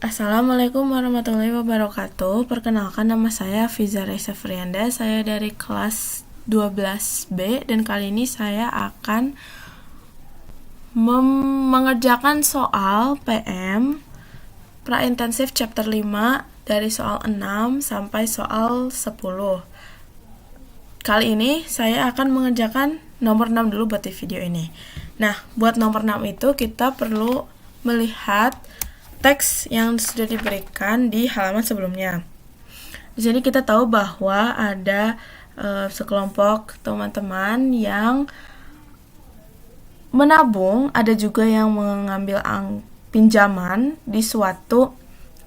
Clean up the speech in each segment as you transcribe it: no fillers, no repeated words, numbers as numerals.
Assalamualaikum warahmatullahi wabarakatuh. Perkenalkan, nama saya Fiza Raisa Frianda. Saya dari kelas 12B dan kali ini saya akan mengerjakan soal PM Praintensif chapter 5 dari soal 6 sampai soal 10. Kali ini saya akan mengerjakan nomor 6 dulu buat di video ini. Nah, buat nomor 6 itu kita perlu melihat teks yang sudah diberikan di halaman sebelumnya. Di sini kita tahu bahwa ada sekelompok teman-teman yang menabung, ada juga yang mengambil pinjaman di suatu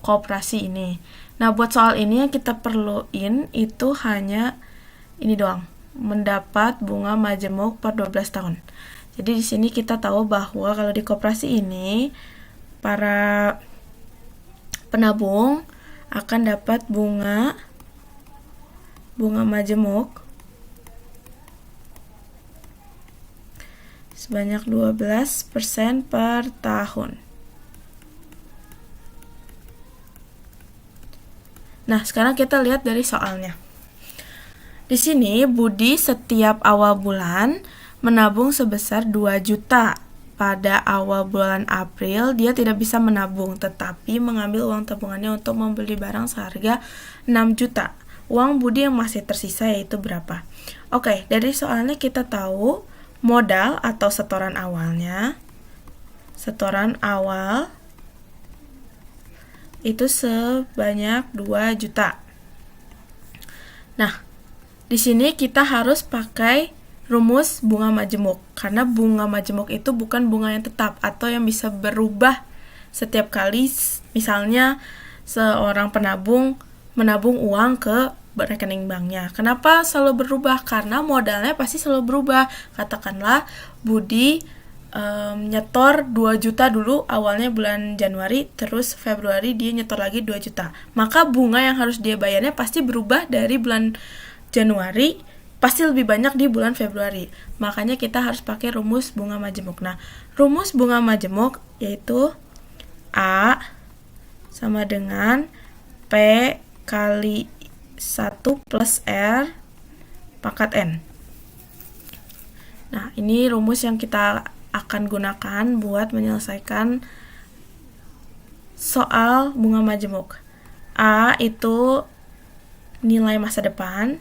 koperasi ini. Nah, buat soal ini yang kita perluin itu hanya ini doang, mendapat bunga majemuk per 12 tahun. Jadi di sini kita tahu bahwa kalau di koperasi ini para penabung akan dapat bunga majemuk sebanyak 12% per tahun. Nah, sekarang kita lihat dari soalnya. Di sini Budi setiap awal bulan menabung sebesar 2 juta. Pada awal bulan April, dia tidak bisa menabung, tetapi mengambil uang tabungannya untuk membeli barang seharga 6 juta. Uang Budi yang masih tersisa yaitu berapa? Oke, dari soalnya kita tahu modal atau setoran awalnya. Setoran awal itu sebanyak 2 juta. Nah, di sini kita harus pakai rumus bunga majemuk, karena bunga majemuk itu bukan bunga yang tetap atau yang bisa berubah setiap kali. Misalnya seorang penabung menabung uang ke rekening banknya. Kenapa selalu berubah? Karena modalnya pasti selalu berubah. Katakanlah Budi nyetor 2 juta dulu awalnya bulan Januari, terus Februari dia nyetor lagi 2 juta. Maka bunga yang harus dia bayarnya pasti berubah dari bulan Januari pasti lebih banyak di bulan Februari. Makanya kita harus pakai rumus bunga majemuk. Nah, rumus bunga majemuk yaitu A sama dengan P kali 1 plus R pangkat N. Nah, ini rumus yang kita akan gunakan buat menyelesaikan soal bunga majemuk. A itu nilai masa depan,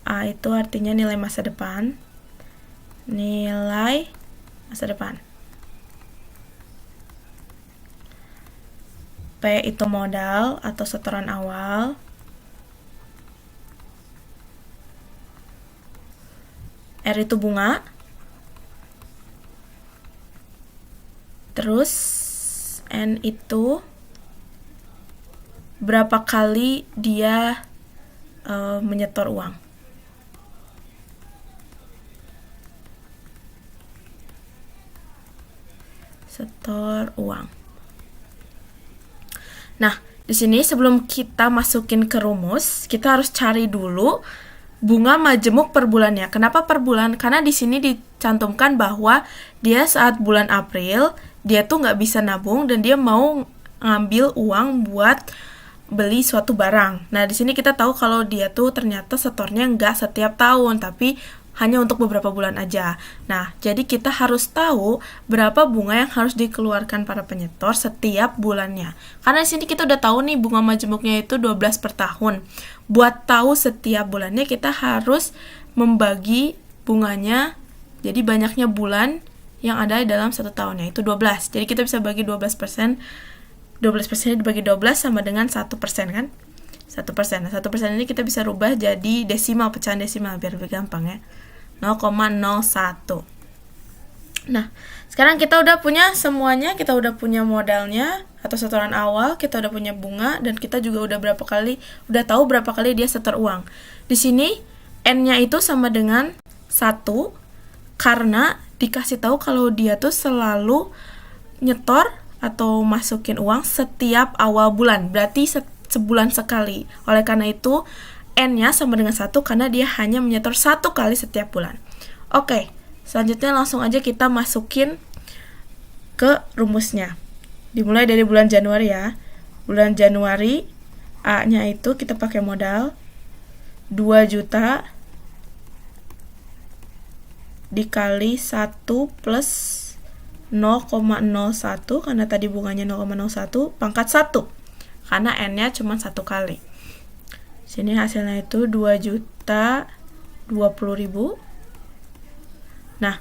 A itu artinya nilai masa depan. Nilai masa depan. P itu modal atau setoran awal. R itu bunga. Terus N itu berapa kali dia menyetor uang. Setor uang. Nah, di sini sebelum kita masukin ke rumus, kita harus cari dulu bunga majemuk per bulannya. Kenapa per bulan? Karena di sini dicantumkan bahwa dia saat bulan April, dia tuh nggak bisa nabung dan dia mau ngambil uang buat beli suatu barang. Nah, di sini kita tahu kalau dia tuh ternyata setornya nggak setiap tahun, tapi hanya untuk beberapa bulan aja. Nah, jadi kita harus tahu berapa bunga yang harus dikeluarkan para penyetor setiap bulannya. Karena di sini kita udah tahu nih bunga majemuknya itu 12 per tahun. Buat tahu setiap bulannya kita harus membagi bunganya jadi banyaknya bulan yang ada dalam satu tahun, yaitu 12. Jadi kita bisa bagi 12%. 12% dibagi 12 sama dengan 1% kan? 1%. Nah, 1% ini kita bisa rubah jadi desimal, pecahan desimal biar lebih gampang ya. 0,01. Nah, sekarang kita udah punya semuanya, kita udah punya modalnya atau setoran awal, kita udah punya bunga, dan kita juga udah tahu berapa kali dia setor uang. Di sini N-nya itu sama dengan 1 karena dikasih tahu kalau dia tuh selalu nyetor atau masukin uang setiap awal bulan, berarti sebulan sekali. Oleh karena itu N-nya sama dengan 1 karena dia hanya menyetor 1 kali setiap bulan. Oke, selanjutnya langsung aja kita masukin ke rumusnya. Dimulai dari bulan Januari ya. Bulan Januari A-nya itu kita pakai modal 2 juta dikali 1 plus 0,01 karena tadi bunganya 0,01 pangkat 1 karena n-nya cuma 1 kali. Sini hasilnya itu 2 juta 20.000. Nah,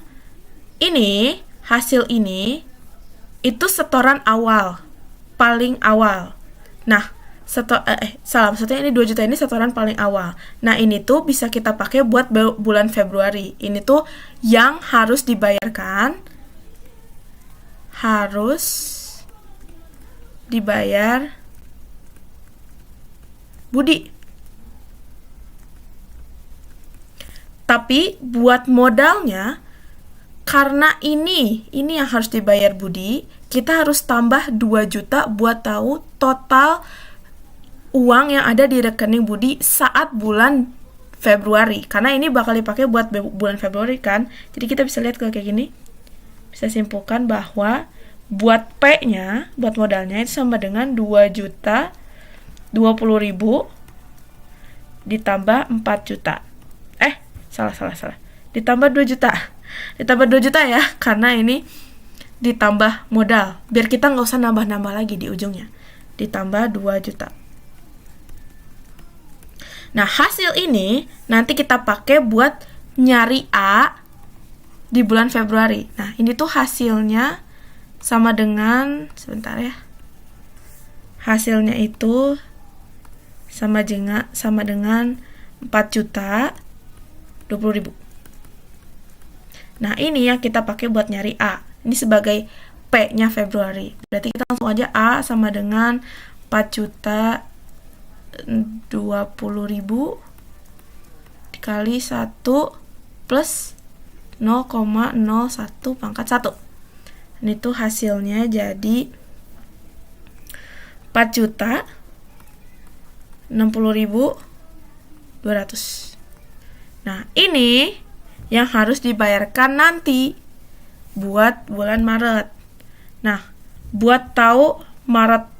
ini hasil ini itu setoran awal, paling awal. Nah, maksudnya ini 2 juta ini setoran paling awal. Nah, ini tuh bisa kita pakai buat bulan Februari. Ini tuh yang harus dibayar Budi. Tapi buat modalnya, karena ini yang harus dibayar Budi, kita harus tambah 2 juta buat tahu total uang yang ada di rekening Budi saat bulan Februari. Karena ini bakal dipakai buat bulan Februari kan. Jadi kita bisa lihat kayak gini. Bisa simpulkan bahwa buat P-nya, buat modalnya itu sama dengan 2 juta 20.000 ditambah 4 juta. Salah. Ditambah 2 juta. Ditambah 2 juta ya, karena ini ditambah modal. Biar kita nggak usah nambah-nambah lagi di ujungnya. Ditambah 2 juta. Nah, hasil ini nanti kita pakai buat nyari A di bulan Februari. Nah, ini tuh hasilnya sama dengan, sebentar ya. Hasilnya itu sama dengan 4 juta 20.000. Nah, ini yang kita pakai buat nyari A. Ini sebagai P-nya Februari. Berarti kita langsung aja A sama dengan 4 juta 20.000 dikali 1 plus 0,01 pangkat 1. Ini tuh hasilnya jadi 4 juta 60.200. Nah, ini yang harus dibayarkan nanti buat bulan Maret. Nah, buat tahu Maret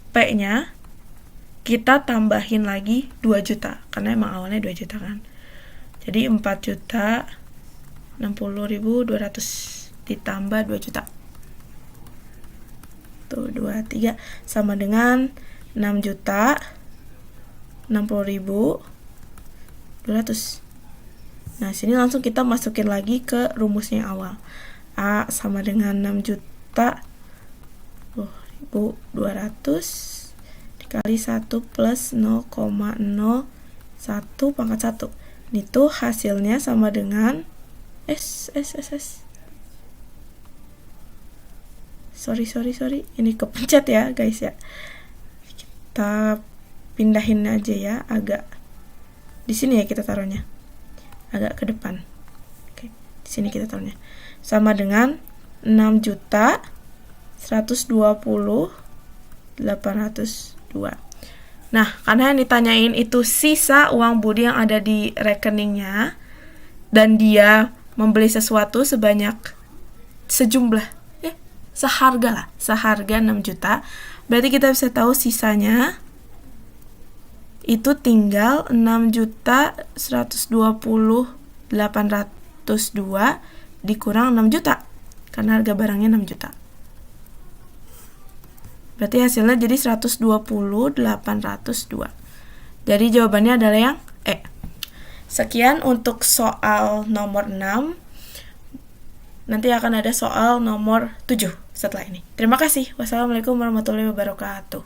P-nya, kita tambahin lagi 2 juta. Karena emang awalnya 2 juta kan. Jadi 4 juta 60.200 ditambah 2 juta. Tuh, 23 sama dengan 6 juta 60.200. Nah, sini langsung kita masukin lagi ke rumusnya awal. A sama dengan 6 juta 200 dikali 1 plus 0,01 pangkat 1. Ini tuh hasilnya sama dengan sorry. Ini kepencet ya, guys ya. Kita pindahin aja ya, agak di sini ya kita taruhnya. Agak ke depan. Oke, di sini kita taruhnya. Sama dengan 6 juta 120.802. Nah, karena yang ditanyain itu sisa uang Budi yang ada di rekeningnya dan dia membeli sesuatu seharga 6 juta. Berarti kita bisa tahu sisanya itu tinggal 6.120.802 dikurang 6 juta karena harga barangnya 6 juta. Berarti hasilnya jadi 120.802. Jadi jawabannya adalah yang E. Sekian untuk soal nomor 6. Nanti akan ada soal nomor 7 setelah ini. Terima kasih. Wassalamualaikum warahmatullahi wabarakatuh.